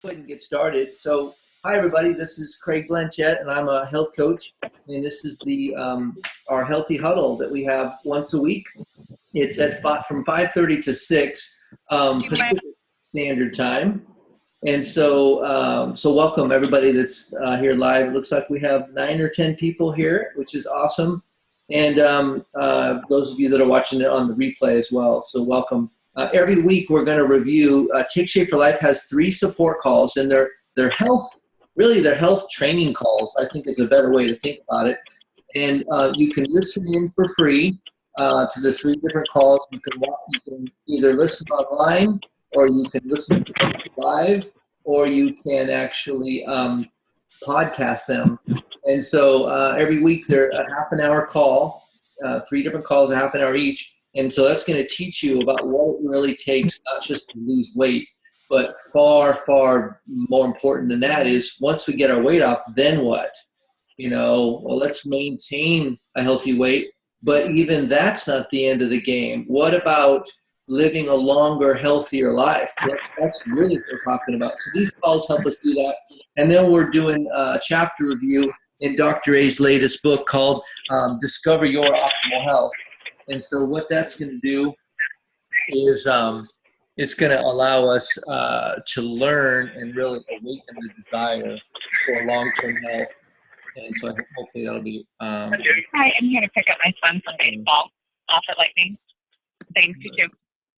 Go ahead and get started. So, hi everybody. This is Craig Blanchett, and I'm a health coach. And this is the our Healthy Huddle that we have once a week. It's at from 5:30 to 6 Pacific Standard Time. And so welcome everybody that's here live. It looks like we have 9 or 10 people here, which is awesome. And those of you that are watching it on the replay as well. So welcome. Every week we're going to review, Take Shape for Life has 3 support calls, and their health, really their health training calls, I think is a better way to think about it. And you can listen in for free to the 3 different calls. You can either listen online, or you can listen live, or you can actually podcast them. And so every week they're a half an hour call, 3 different calls, a half an hour each. And so that's going to teach you about what it really takes, not just to lose weight, but far, far more important than that is once we get our weight off, then what? Well, let's maintain a healthy weight, but even that's not the end of the game. What about living a longer, healthier life? That's really what we're talking about. So these calls help us do that. And then we're doing a chapter review in Dr. A's latest book called Discover Your Optimal Health. And so what that's going to do is it's going to allow us to learn and really awaken the desire for long-term health. And so hopefully that'll be... Hi, I'm here to pick up my son from baseball off at Lightning. Thanks, you too.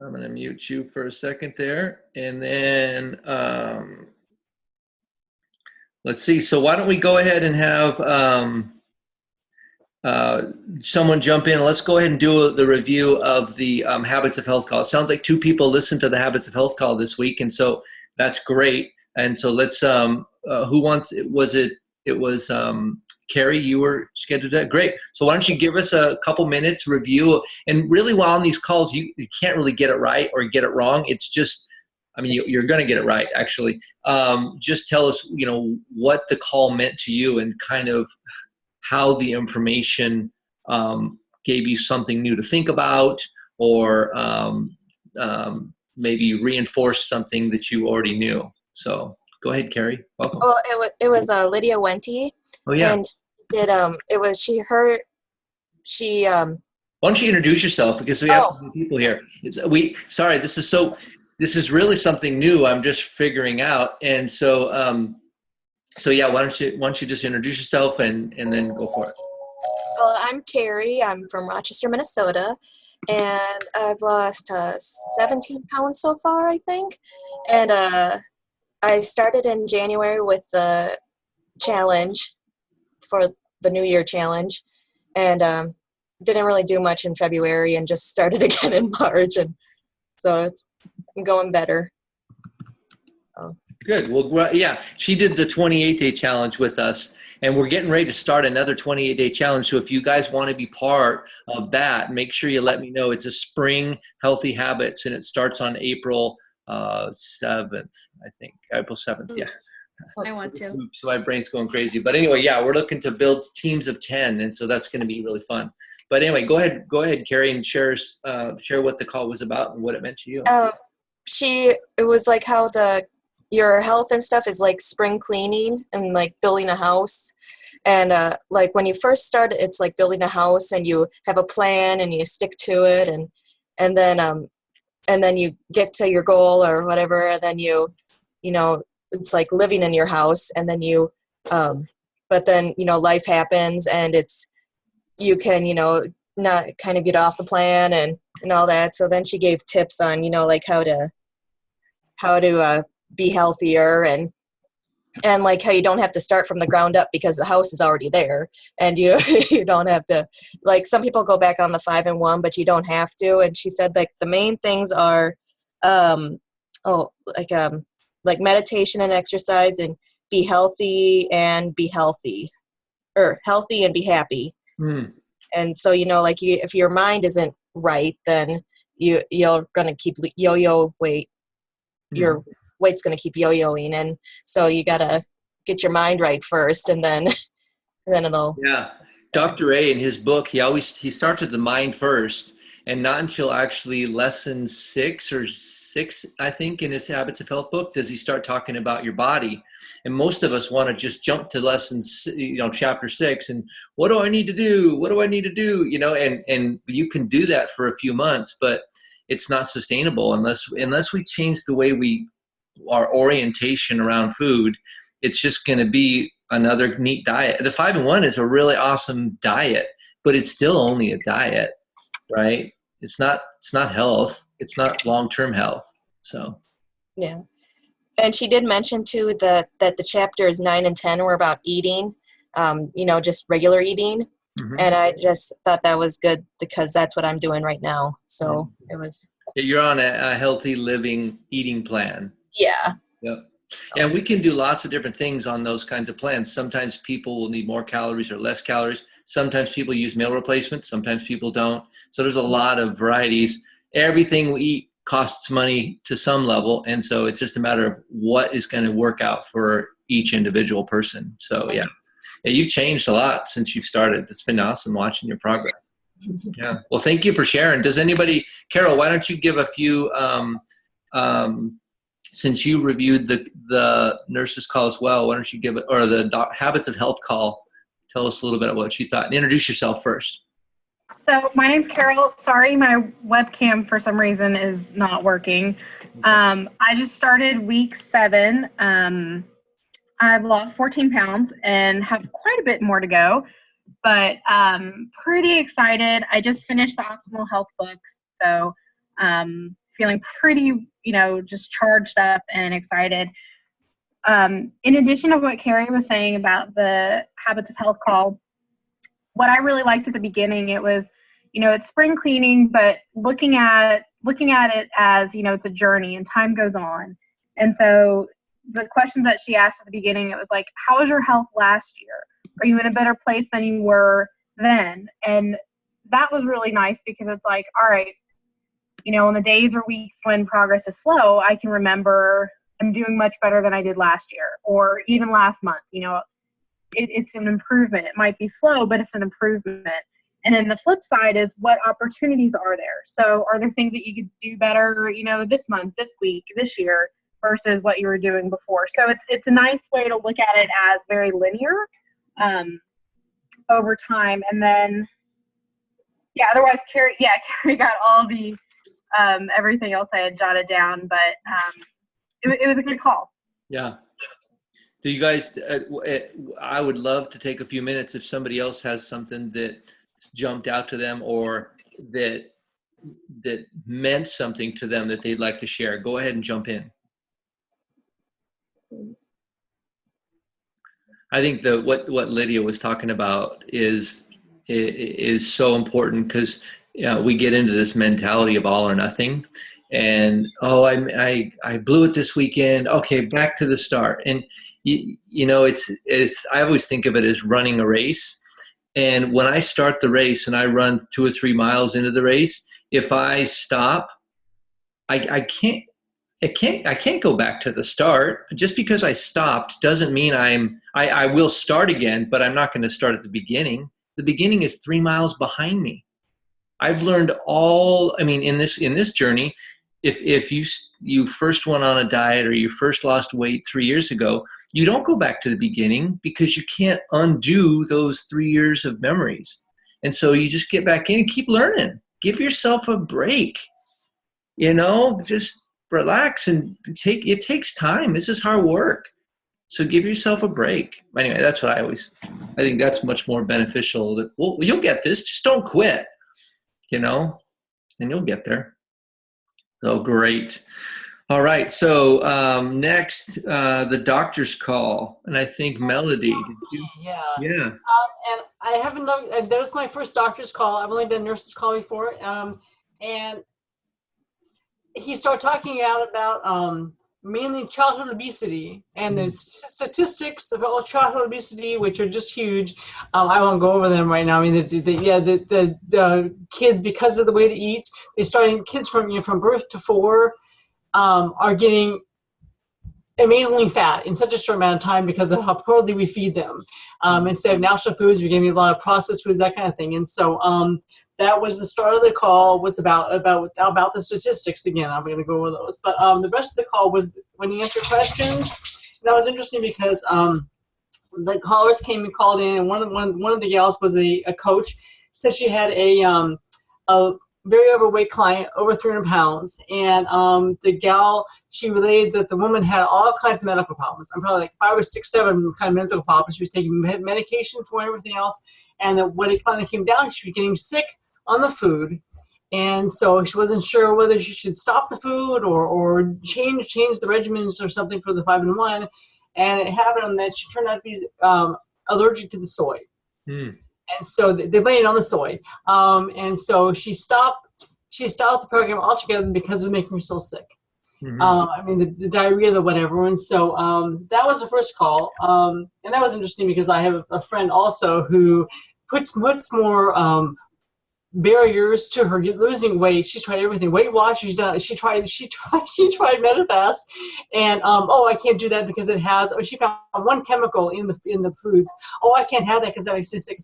I'm going to mute you for a second there. And then let's see. So why don't we go ahead and have... someone jump in. Let's go ahead and do the review of the Habits of Health call. It sounds like 2 people listened to the Habits of Health call this week, and so that's great. And so let's, who wants, it was Carrie, you were scheduled to, great. So why don't you give us a couple minutes review, and really while on these calls, you can't really get it right or get it wrong. It's just, I mean, you're going to get it right, actually. Just tell us, what the call meant to you and kind of how the information gave you something new to think about, or maybe reinforced something that you already knew. So go ahead, Carrie. Welcome. Oh, it was Lydia Wente. Oh yeah. And she. Why don't you introduce yourself, because we have some people here. This is really something new. I'm just figuring out, and so. So yeah, why don't you just introduce yourself and then go for it. Well, I'm Carrie. I'm from Rochester, Minnesota, and I've lost 17 pounds so far, I think. And I started in January with the challenge for the New Year challenge, and didn't really do much in February, and just started again in March, and so it's going better. Good. Well, yeah, she did the 28-day challenge with us, and we're getting ready to start another 28-day challenge. So if you guys want to be part of that, make sure you let me know. It's a spring healthy habits, and it starts on April 7th, I think. April 7th, yeah. I want to. So my brain's going crazy. But anyway, yeah, we're looking to build teams of 10, and so that's going to be really fun. But anyway, go ahead, Carrie, and share what the call was about and what it meant to you. It was like how your health and stuff is like spring cleaning and like building a house. And like when you first start, it's like building a house, and you have a plan and you stick to it, and then you get to your goal or whatever, and then it's like living in your house, and then but then life happens, and you can not kind of get off the plan and all that. So then she gave tips on like how to be healthier, and like how you don't have to start from the ground up because the house is already there, and you don't have to, like, some people go back on the 5 and 1, but you don't have to. And she said like the main things are like meditation and exercise, and be healthy and be healthy, or healthy and be happy. And so like if your mind isn't right, then you're gonna keep yo-yo weight. Your weight's going to keep yo-yoing, and so you got to get your mind right first, and then it'll. Yeah, Dr. A in his book, he starts with the mind first, And not until actually lesson 6, I think, in his Habits of Health book, does he start talking about your body. And most of us want to just jump to chapter 6, and what do I need to do? What do I need to do? And you can do that for a few months, but it's not sustainable unless we change the way our orientation around food. It's just going to be another neat diet. The 5-in-1 is a really awesome diet, but it's still only a diet, right? It's not health. It's not long-term health. So, yeah. And she did mention too that the chapters 9 and 10 were about eating, just regular eating. mm-hmm. And I just thought that was good because that's what I'm doing right now. So it was. You're on a healthy living eating plan. Yeah. Yep. And we can do lots of different things on those kinds of plans. Sometimes people will need more calories or less calories. Sometimes people use meal replacements. Sometimes people don't. So there's a lot of varieties. Everything we eat costs money to some level. And so it's just a matter of what is going to work out for each individual person. So yeah, you've changed a lot since you've started. It's been awesome watching your progress. Yeah. Well, thank you for sharing. Does anybody, Carol, why don't you give a few, since you reviewed the nurse's call as well, why don't you give it, or the Habits of Health call, tell us a little bit about what you thought, and introduce yourself first. So my name's Carol. Sorry, my webcam for some reason is not working. I just started week 7. I've lost 14 pounds and have quite a bit more to go, but pretty excited. I just finished the Optimal Health books, so feeling pretty, just charged up and excited. In addition to what Carrie was saying about the Habits of Health call, what I really liked at the beginning, it was, it's spring cleaning, but looking at it as, it's a journey and time goes on. And so the questions that she asked at the beginning, it was like, how was your health last year? Are you in a better place than you were then? And that was really nice because it's like, all right, on the days or weeks when progress is slow, I can remember I'm doing much better than I did last year or even last month. It's an improvement. It might be slow, but it's an improvement. And then the flip side is what opportunities are there? So are there things that you could do better, this month, this week, this year versus what you were doing before? So it's a nice way to look at it as very linear over time. And then, otherwise Carrie got all the everything else I had jotted down, but it was a good call. Yeah. Do you guys, I would love to take a few minutes if somebody else has something that jumped out to them or that meant something to them that they'd like to share. Go ahead and jump in. I think what Lydia was talking about is so important because we get into this mentality of all or nothing. And, I blew it this weekend. Okay, back to the start. And, I always think of it as running a race. And when I start the race and I run 2 or 3 miles into the race, if I stop, I can't go back to the start. Just because I stopped doesn't mean I will start again, but I'm not going to start at the beginning. The beginning is 3 miles behind me. I've learned in this journey, if you first went on a diet or you first lost weight 3 years ago, you don't go back to the beginning because you can't undo those 3 years of memories. And so you just get back in and keep learning. Give yourself a break, just relax and it takes time. This is hard work. So give yourself a break. Anyway, that's what I think that's much more beneficial. You'll get this, just don't quit, and you'll get there. Oh, great. All right. So next, the doctor's call. And I think Melody. Yeah. Yeah. And I haven't done, that was my first doctor's call. I've only done nurse's call before. And he started talking out about mainly childhood obesity and the statistics about childhood obesity, which are just huge. I won't go over them right now. I mean, the kids, because of the way they eat, kids from birth to 4 are getting amazingly fat in such a short amount of time because of how poorly we feed them. Instead of natural foods, we're giving a lot of processed foods, that kind of thing. And so that was the start of the call. Was about the statistics again. I'm going to go over those, but the rest of the call was when you answered questions. And that was interesting because the callers came and called in, and one of the gals was a coach. Said she had a very overweight client, over 300 pounds, and the gal, she relayed that the woman had all kinds of medical problems. I'm probably like 5 or 6, 7 kind of medical problems. She was taking medication for everything else, and that when it finally came down, she was getting sick on the food, and so she wasn't sure whether she should stop the food or change the regimens or something for the 5-in-1, and it happened that she turned out to be allergic to the soy. And so they blamed it on the soy. And so she stopped the program altogether because it was making her so sick. I mean, the diarrhea, the whatever. And so that was the first call. And that was interesting because I have a friend also who puts more barriers to her losing weight. She's tried everything. Weight Watch, she's done. She tried Medifast, and I can't do that because it has. She found one chemical in the foods. Oh, I can't have that because that makes me sick.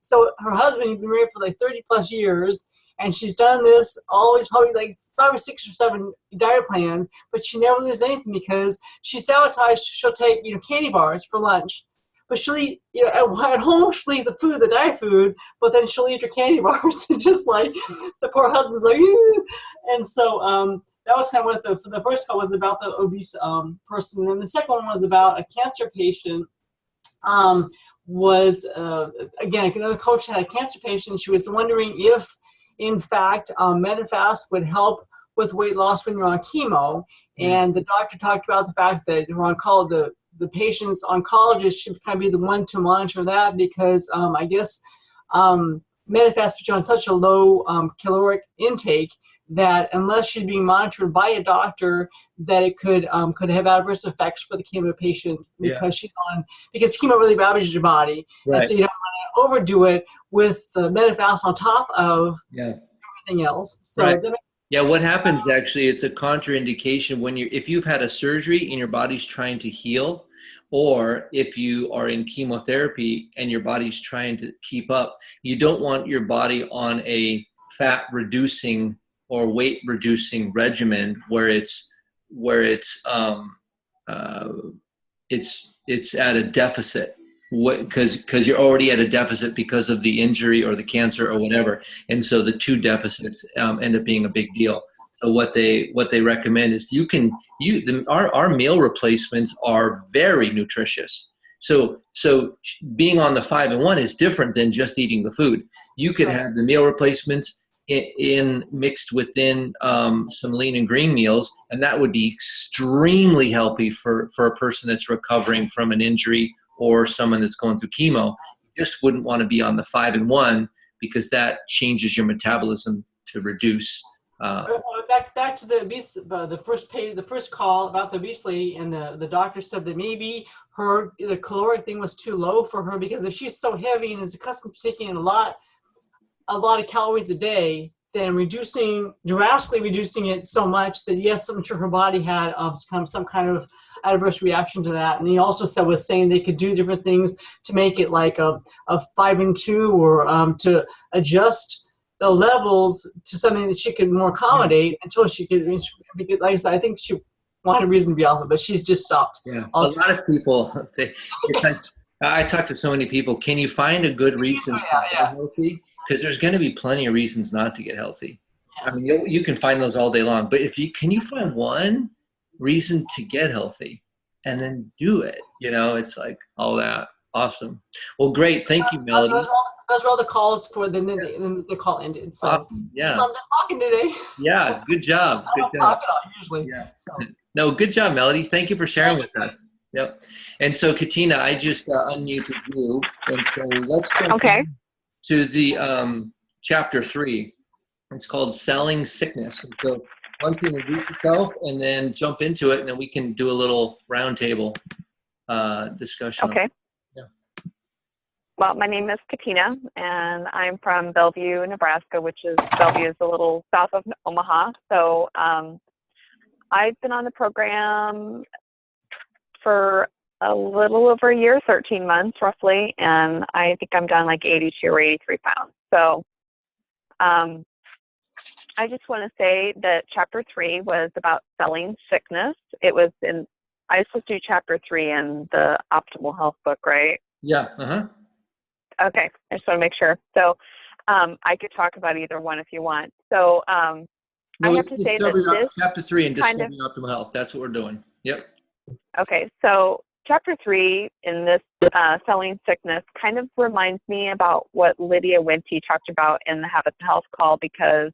So her husband, he's been married for like 30+ years, and she's done this always probably like 5 or 6 or 7 diet plans, but she never loses anything because she sabotaged. She'll take candy bars for lunch. But she'll eat, at home she'll eat the diet food, but then she'll eat her candy bars. Just like the poor husband's like, ew. And so that was kind of what the first call was about, the obese person. And the second one was about a cancer patient. Again, another coach had a cancer patient. She was wondering if, in fact, Medifast would help with weight loss when you're on chemo. And the doctor talked about the fact that you're on call, the patient's oncologist should kind of be the one to monitor that because I guess Medifast puts you on such a low caloric intake that unless she's being monitored by a doctor, that it could have adverse effects for the chemo patient because because chemo really ravages your body, and so you don't want to overdo it with Medifast on top of everything else. So. Yeah, what happens actually, it's a contraindication if you've had a surgery and your body's trying to heal, or if you are in chemotherapy and your body's trying to keep up, you don't want your body on a fat reducing or weight reducing regimen where it's at a deficit. Because you're already at a deficit because of the injury or the cancer or whatever, and so the two deficits end up being a big deal. So what they recommend is our meal replacements are very nutritious. So being on the 5-in-1 is different than just eating the food. You could have the meal replacements mixed within some lean and green meals, and that would be extremely healthy for a person that's recovering from an injury or someone that's going through chemo. You just wouldn't want to be on the 5-in-1 because that changes your metabolism to reduce. Back to the first call about the obesity, and the doctor said that maybe the caloric thing was too low for her because if she's so heavy and is accustomed to taking in a lot of calories a day, then drastically reducing it so much that yes, I'm sure her body had some kind of adverse reaction to that. And he also was saying they could do different things to make it like a 5-in-2 or to adjust the levels to something that she could more accommodate until she could, like I said, I think she wanted a reason to be off it, but she's just stopped. Yeah, a lot of people, I talk to so many people, can you find a good reason to get healthy? Because there's going to be plenty of reasons not to get healthy. I mean, you can find those all day long, but can you find one reason to get healthy and then do it? It's like all that. Awesome. Well, great. Thank you, Melody. Those were all the calls for the call ended. So, awesome. Yeah. So I'm done talking today. Yeah. Good job. I don't talk at all usually. Yeah. So. No, good job, Melody. Thank you for sharing with us. Yep. And so, Katina, I just unmuted you, and so let's jump to the chapter 3. It's called Selling Sickness. And so why don't you introduce yourself and then jump into it, and then we can do a little roundtable discussion. Okay. Yeah. Well, my name is Katina, and I'm from Bellevue, Nebraska, Bellevue is a little south of Omaha. So I've been on the program for a little over a year, 13 months roughly, and I think I'm down like 82 or 83 pounds. So I just want to say that chapter 3 was about selling sickness. It was I was supposed to do chapter 3 in the Optimal Health book, right? Yeah. Uh-huh. Okay, I just want to make sure. So I could talk about either one if you want. So I have to say that this chapter 3 and kind of, Discovering Optimal Health. That's what we're doing. Yep. okay, so chapter 3 in this selling sickness kind of reminds me about what Lydia Winty talked about in the Habits of Health call, because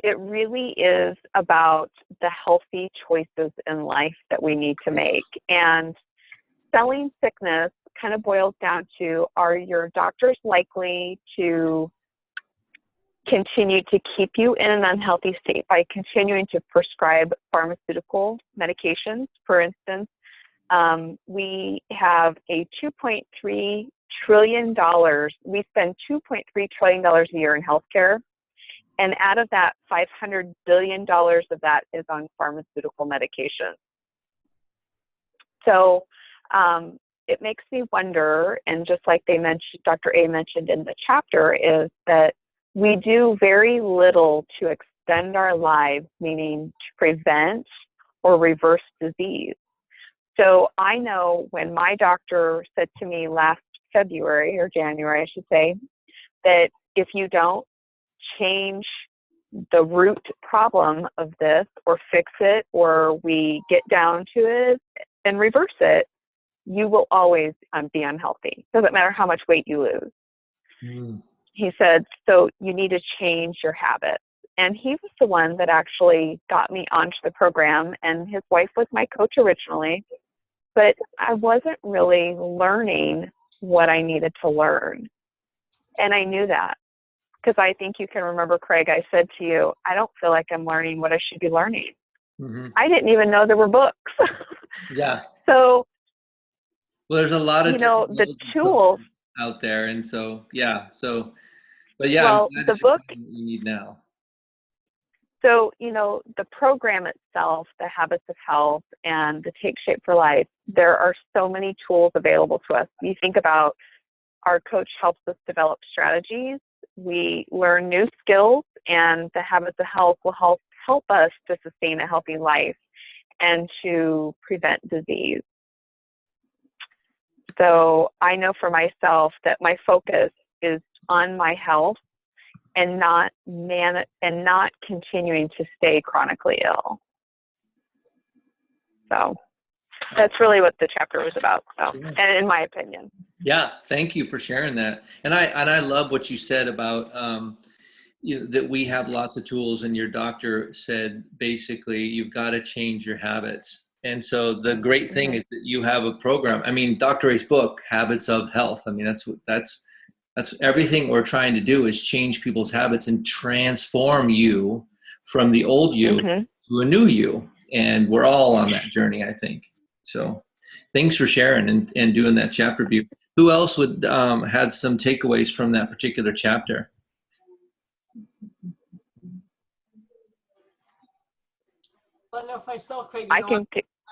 it really is about the healthy choices in life that we need to make. And selling sickness kind of boils down to, are your doctors likely to continue to keep you in an unhealthy state by continuing to prescribe pharmaceutical medications? For instance, we have a $2.3 trillion, we spend $2.3 trillion a year in healthcare. And out of that, $500 billion of that is on pharmaceutical medication. So it makes me wonder, and just like they mentioned, Dr. A mentioned in the chapter, is that we do very little to extend our lives, meaning to prevent or reverse disease. So I know when my doctor said to me last February, or January, I should say, that if you don't change the root problem of this, or fix it, or we get down to it and reverse it, you will always be unhealthy. Doesn't matter how much weight you lose. Mm. He said, so you need to change your habits. And he was the one that actually got me onto the program, and his wife was my coach originally, but I wasn't really learning what I needed to learn. And I knew that, because I think you can remember, Craig, I said to you, I don't feel like I'm learning what I should be learning. Mm-hmm. I didn't even know there were books. Yeah. So, Well, there's a lot of the tools out there. And so, yeah. So, but yeah, well, I'm glad the that you're book, finding what you need now. so, the program itself, the Habits of Health and the Take Shape for Life, there are so many tools available to us. You think about, our coach helps us develop strategies. We learn new skills, and the Habits of Health will help us to sustain a healthy life and to prevent disease. So I know for myself that my focus is on my health and not continuing to stay chronically ill. So that's really what the chapter was about. So, and in my opinion. Yeah, thank you for sharing that. And I love what you said about that we have lots of tools, and your doctor said basically you've got to change your habits. And so the great thing is that you have a program. I mean, Dr. A's book, Habits of Health. I mean, that's everything we're trying to do is change people's habits and transform you from the old you to a new you. And we're all on that journey, I think. So thanks for sharing and doing that chapter review. Who else would had some takeaways from that particular chapter? Well, I know for myself, Craig, I I have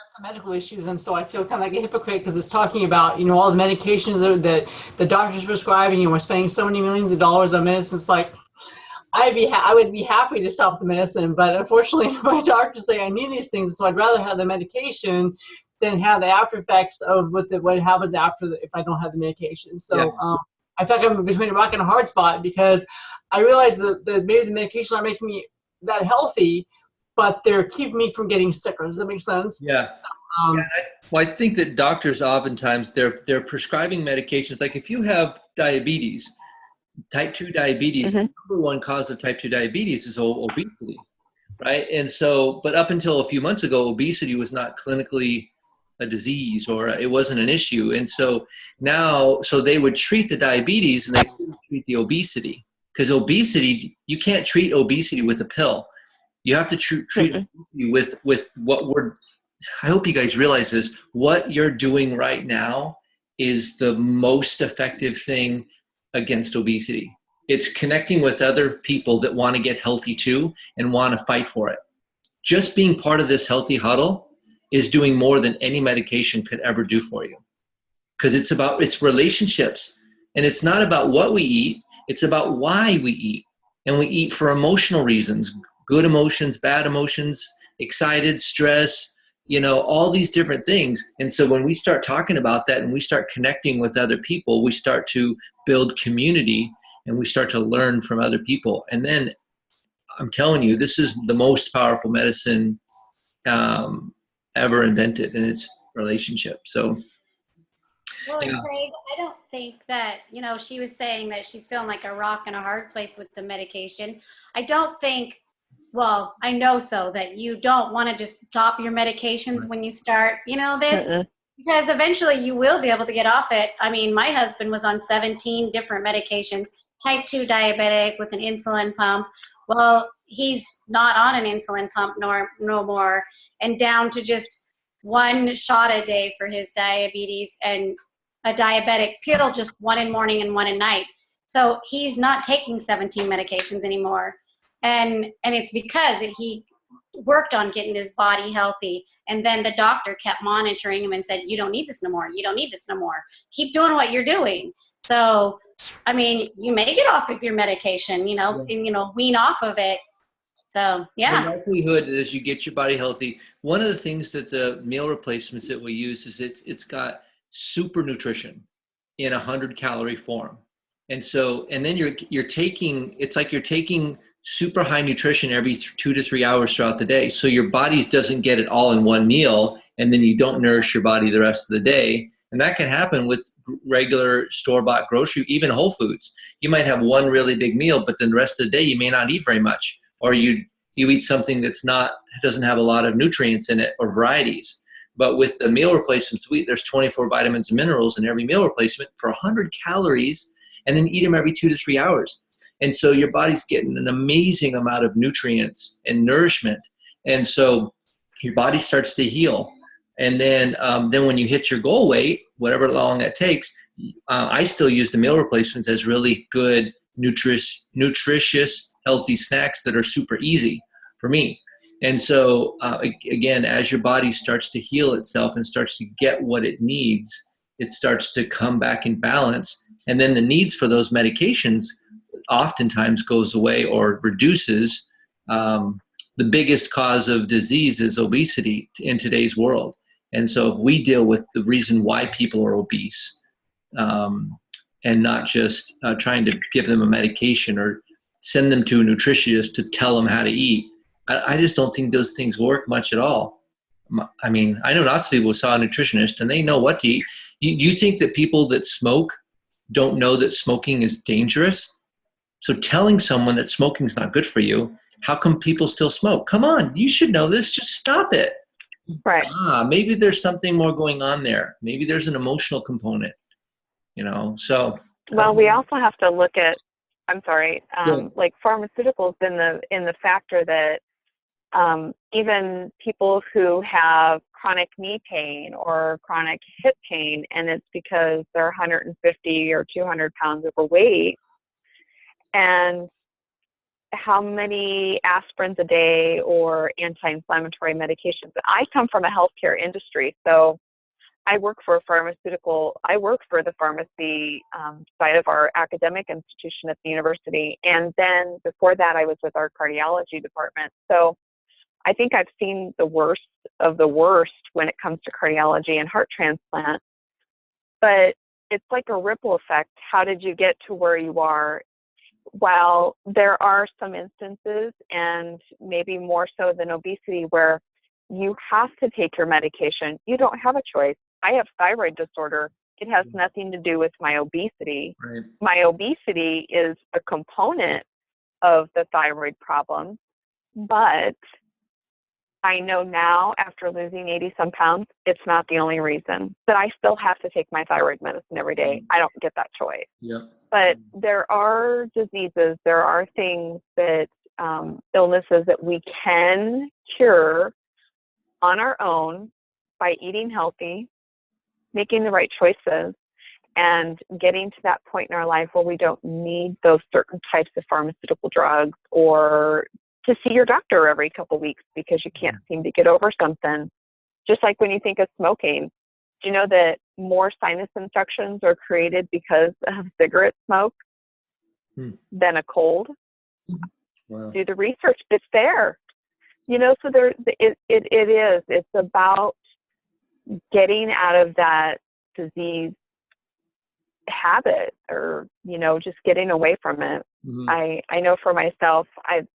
some medical issues, and so I feel kind of like a hypocrite, because it's talking about, all the medications that the doctors prescribing, we're spending so many millions of dollars on medicine. It's like, I would be happy to stop the medicine, but unfortunately my doctors say I need these things, so I'd rather have the medication than have the after effects of what happens after if I don't have the medication. So I feel like I'm between a rock and a hard spot, because I realize that maybe the medications aren't making me that healthy, but they're keeping me from getting sicker. Does that make sense? Yeah. So, I think that doctors oftentimes they're prescribing medications. Like if you have diabetes, type 2 diabetes, the number one cause of type 2 diabetes is obesity, right? And so, but up until a few months ago, obesity was not clinically a disease, or it wasn't an issue. And so now, so they would treat the diabetes and they couldn't treat the obesity, because obesity, you can't treat obesity with a pill. You have to treat obesity with what I hope you guys realize this, what you're doing right now is the most effective thing against obesity. It's connecting with other people that want to get healthy too and want to fight for it. Just being part of this healthy huddle is doing more than any medication could ever do for you. Because it's relationships, and it's not about what we eat, It's about why we eat. And we eat for emotional reasons, good emotions, bad emotions, excited, stress, all these different things. And so when we start talking about that and we start connecting with other people, we start to build community and we start to learn from other people. And then I'm telling you, this is the most powerful medicine ever invented, and it's relationship. So, Well, and yeah. Craig, I don't think that, she was saying that she's feeling like a rock and a hard place with the medication. I don't think, well, I know so that you don't want to just stop your medications when you start, this, because eventually you will be able to get off it. I mean, my husband was on 17 different medications, type 2 diabetic with an insulin pump. Well, he's not on an insulin pump no more, and down to just one shot a day for his diabetes and a diabetic pill, just one in morning and one at night. So he's not taking 17 medications anymore. And it's because he worked on getting his body healthy. And then the doctor kept monitoring him and said, you don't need this no more. You don't need this no more. Keep doing what you're doing. So, I mean, you may get off of your medication, and, wean off of it. So, yeah. The likelihood as you get your body healthy, one of the things that the meal replacements that we use is it's got super nutrition in 100-calorie form. And so, and then you're taking, it's like you're taking super high nutrition every 2 to 3 hours throughout the day. So your body doesn't get it all in one meal, and then you don't nourish your body the rest of the day. And that can happen with regular store-bought grocery, even Whole Foods. You might have one really big meal, but then the rest of the day you may not eat very much, or you eat something doesn't have a lot of nutrients in it or varieties. But with the meal replacements, there's 24 vitamins and minerals in every meal replacement for 100 calories, and then eat them every 2 to 3 hours. And so your body's getting an amazing amount of nutrients and nourishment. And so your body starts to heal. And then when you hit your goal weight, whatever long that takes, I still use the meal replacements as really good, nutritious, healthy snacks that are super easy for me. And so, again, as your body starts to heal itself and starts to get what it needs, it starts to come back in balance. And then the needs for those medications oftentimes goes away or reduces. The biggest cause of disease is obesity in today's world. And so if we deal with the reason why people are obese, and not just trying to give them a medication or send them to a nutritionist to tell them how to eat, I just don't think those things work much at all. I mean, I know lots of people who saw a nutritionist and they know what to eat. Do you think that people that smoke don't know that smoking is dangerous? So telling someone that smoking is not good for you, how come people still smoke? Come on, you should know this. Just stop it. Right. Maybe there's something more going on there. Maybe there's an emotional component, so. Well, we also have to look at, Yeah. like pharmaceuticals in the factor that even people who have chronic knee pain or chronic hip pain, and it's because they're 150 or 200 pounds overweight, and how many aspirins a day or anti-inflammatory medications. I come from a healthcare industry, so I work for I work for the pharmacy side of our academic institution at the university. And then before that, I was with our cardiology department. So I think I've seen the worst of the worst when it comes to cardiology and heart transplant. But it's like a ripple effect. How did you get to where you are? While there are some instances, and maybe more so than obesity, where you have to take your medication, you don't have a choice. I have thyroid disorder. It has nothing to do with my obesity. Right. My obesity is a component of the thyroid problem, but I know now, after losing 80-some pounds, it's not the only reason. But I still have to take my thyroid medicine every day. I don't get that choice. Yeah. But there are diseases, there are things that, illnesses that we can cure on our own by eating healthy, making the right choices, and getting to that point in our life where we don't need those certain types of pharmaceutical drugs, or to see your doctor every couple of weeks because you can't seem to get over something. Just like when you think of smoking, do you know that more sinus infections are created because of cigarette smoke? than a cold. Wow. Do the research. It's there. You know, so it is. It's about getting out of that disease habit, or, you know, just getting away from it. I know for myself, I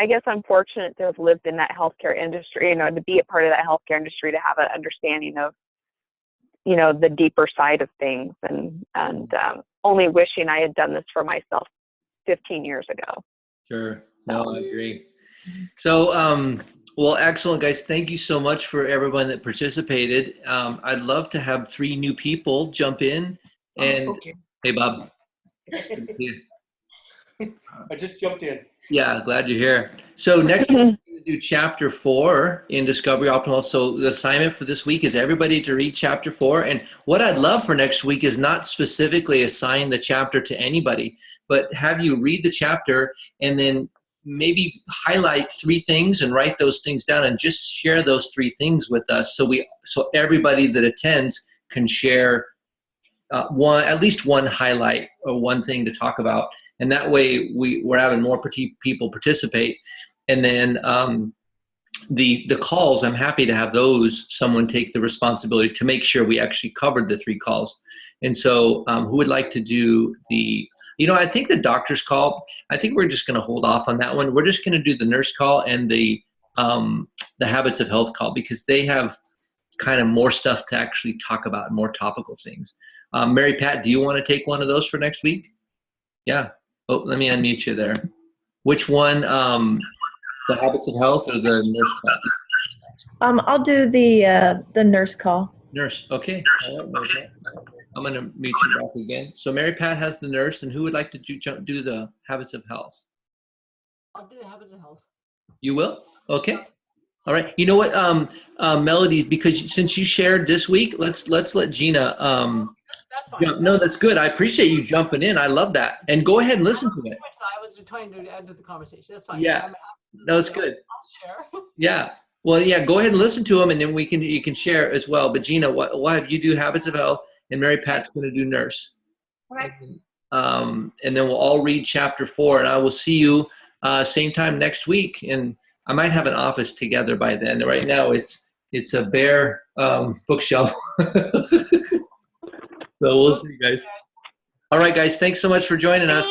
guess I'm fortunate to have lived in that healthcare industry, you know, to be a part of that healthcare industry, to have an understanding of, you know, the deeper side of things, and only wishing I had done this for myself 15 years ago. Sure. No, I agree. So, well, excellent, guys. Thank you so much for everyone that participated. I'd love to have 3 new people jump in. And Okay. hey, Bob. I just jumped in. Yeah, glad you're here. So next week, we're going to do chapter 4 in Discovery Optimal Health. So the assignment for this week is everybody to read chapter 4. And what I'd love for next week is not specifically assign the chapter to anybody, but have you read the chapter and then maybe highlight 3 things and write those things down and just share those 3 things with us, so everybody that attends can share at least one highlight or one thing to talk about. And that way we're having more people participate. And then the calls, I'm happy to have those, someone take the responsibility to make sure we actually covered the 3 calls. And so who would like to do I think the doctor's call, I think we're just going to hold off on that one. We're just going to do the nurse call and the habits of health call, because they have kind of more stuff to actually talk about, more topical things. Mary Pat, do you want to take one of those for next week? Yeah. Oh, let me unmute you there. Which one, the habits of health or the nurse call? I'll do the nurse call. Nurse, okay. All right, Mary Pat. I'm going to mute you back again. So Mary Pat has the nurse, and who would like to do the habits of health? I'll do the habits of health. You will? Okay. All right. You know what, Melody, because since you shared this week, let's let Gina That's fine. No, that's good. I appreciate you jumping in. I love that. And go ahead and listen to it. I was trying to add to the conversation. That's fine. Yeah. No, it's good. I'll share. Yeah. Well, yeah, go ahethen and listen to them, and then you can share as well. But Gina, what have you do habits of health, and Mary Pat's going to do nurse. Okay. And then we'll all read chapter 4, and I will see you same time next week. And I might have an office together by then. Right now, it's a bare bookshelf. So we'll see you guys. All right, guys. Thanks so much for joining us.